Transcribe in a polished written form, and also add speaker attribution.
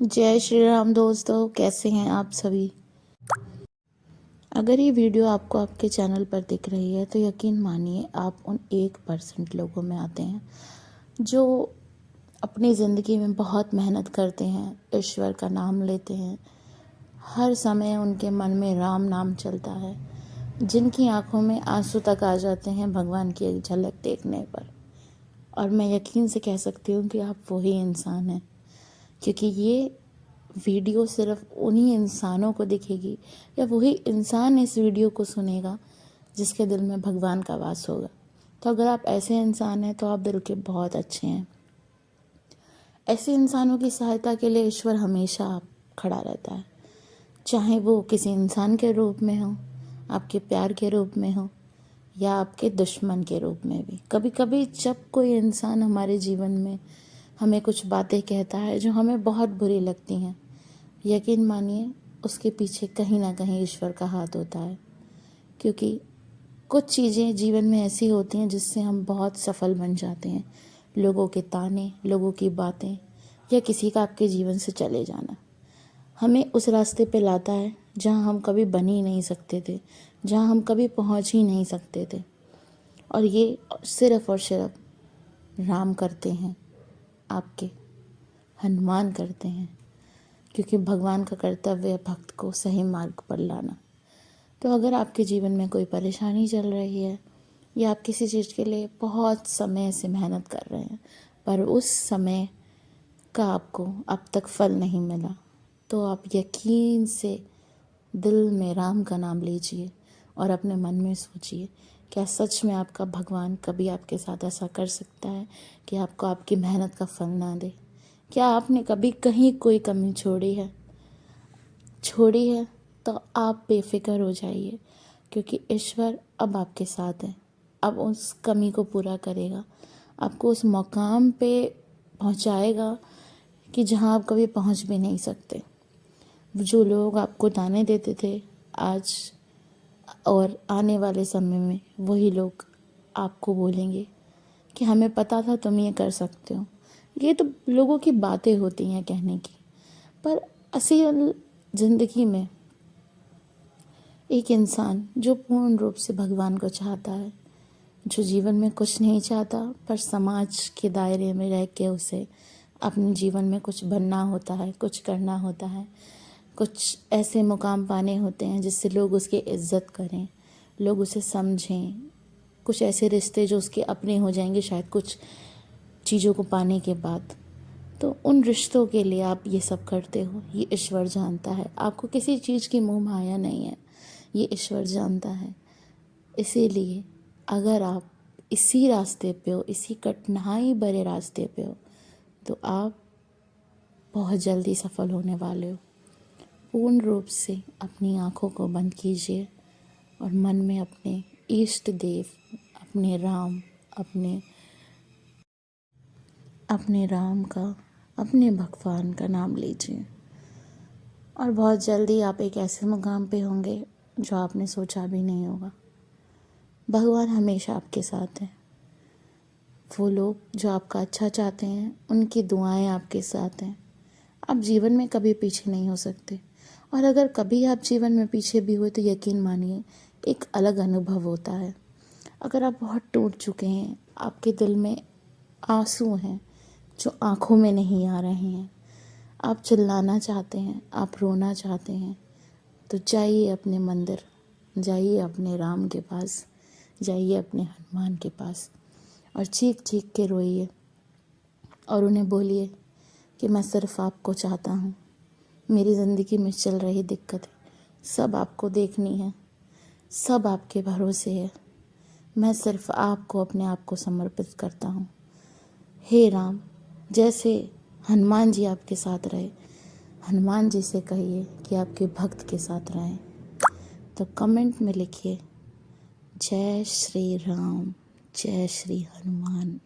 Speaker 1: जय श्री राम दोस्तों, कैसे हैं आप सभी। अगर ये वीडियो आपको आपके चैनल पर दिख रही है तो यकीन मानिए आप उन 1% लोगों में आते हैं जो अपनी ज़िंदगी में बहुत मेहनत करते हैं, ईश्वर का नाम लेते हैं, हर समय उनके मन में राम नाम चलता है, जिनकी आंखों में आंसू तक आ जाते हैं भगवान की एक झलक देखने पर। और मैं यकीन से कह सकती हूँ कि आप वही इंसान हैं, क्योंकि ये वीडियो सिर्फ उन्हीं इंसानों को दिखेगी या वही इंसान इस वीडियो को सुनेगा जिसके दिल में भगवान का वास होगा। तो अगर आप ऐसे इंसान हैं तो आप दिल के बहुत अच्छे हैं। ऐसे इंसानों की सहायता के लिए ईश्वर हमेशा आप खड़ा रहता है, चाहे वो किसी इंसान के रूप में हो, आपके प्यार के रूप में हो या आपके दुश्मन के रूप में भी। कभी कभी जब कोई इंसान हमारे जीवन में हमें कुछ बातें कहता है जो हमें बहुत बुरी लगती हैं, यकीन मानिए उसके पीछे कहीं ना कहीं ईश्वर का हाथ होता है। क्योंकि कुछ चीज़ें जीवन में ऐसी होती हैं जिससे हम बहुत सफल बन जाते हैं। लोगों के ताने, लोगों की बातें या किसी का आपके जीवन से चले जाना हमें उस रास्ते पे लाता है जहाँ हम कभी बन ही नहीं सकते थे, जहाँ हम कभी पहुँच ही नहीं सकते थे। और ये सिर्फ़ और सिर्फ राम करते हैं, आपके हनुमान करते हैं, क्योंकि भगवान का कर्तव्य है भक्त को सही मार्ग पर लाना। तो अगर आपके जीवन में कोई परेशानी चल रही है या आप किसी चीज़ के लिए बहुत समय से मेहनत कर रहे हैं पर उस समय का आपको अब तक फल नहीं मिला, तो आप यकीन से दिल में राम का नाम लीजिए और अपने मन में सोचिए, क्या सच में आपका भगवान कभी आपके साथ ऐसा कर सकता है कि आपको आपकी मेहनत का फल ना दे। क्या आपने कभी कहीं कोई कमी छोड़ी है तो आप बेफिक्र हो जाइए, क्योंकि ईश्वर अब आपके साथ है। अब उस कमी को पूरा करेगा, आपको उस मकाम पे पहुंचाएगा कि जहां आप कभी पहुंच भी नहीं सकते। जो लोग आपको ताने देते थे आज और आने वाले समय में वही लोग आपको बोलेंगे कि हमें पता था तुम ये कर सकते हो। ये तो लोगों की बातें होती हैं कहने की, पर असल ज़िंदगी में एक इंसान जो पूर्ण रूप से भगवान को चाहता है, जो जीवन में कुछ नहीं चाहता पर समाज के दायरे में रह के उसे अपने जीवन में कुछ बनना होता है, कुछ करना होता है, कुछ ऐसे मुकाम पाने होते हैं जिससे लोग उसकी इज्जत करें, लोग उसे समझें, कुछ ऐसे रिश्ते जो उसके अपने हो जाएंगे शायद कुछ चीज़ों को पाने के बाद। तो उन रिश्तों के लिए आप ये सब करते हो, ये ईश्वर जानता है। आपको किसी चीज़ की मोह माया नहीं है, ये ईश्वर जानता है। इसीलिए अगर आप इसी रास्ते पे हो, इसी कठिनाई भरे रास्ते पे हो, तो आप बहुत जल्दी सफल होने वाले हो। पूर्ण रूप से अपनी आँखों को बंद कीजिए और मन में अपने इष्ट देव, अपने राम, अपने राम का, अपने भगवान का नाम लीजिए और बहुत जल्दी आप एक ऐसे मुकाम पे होंगे जो आपने सोचा भी नहीं होगा। भगवान हमेशा आपके साथ हैं। वो लोग जो आपका अच्छा चाहते हैं उनकी दुआएं आपके साथ हैं। आप जीवन में कभी पीछे नहीं हो सकते, और अगर कभी आप जीवन में पीछे भी हुए तो यकीन मानिए एक अलग अनुभव होता है। अगर आप बहुत टूट चुके हैं, आपके दिल में आंसू हैं जो आंखों में नहीं आ रहे हैं, आप चिल्लाना चाहते हैं, आप रोना चाहते हैं, तो जाइए अपने मंदिर, जाइए अपने राम के पास, जाइए अपने हनुमान के पास और चीख चीख के रोइए और उन्हें बोलिए कि मैं सिर्फ आपको चाहता हूँ। मेरी ज़िंदगी में चल रही दिक्कतें सब आपको देखनी है, सब आपके भरोसे है। मैं सिर्फ आपको, अपने आप को समर्पित करता हूँ। हे राम, जैसे हनुमान जी आपके साथ रहे, हनुमान जी से कहिए कि आपके भक्त के साथ रहें। तो कमेंट में लिखिए जय श्री राम, जय श्री हनुमान।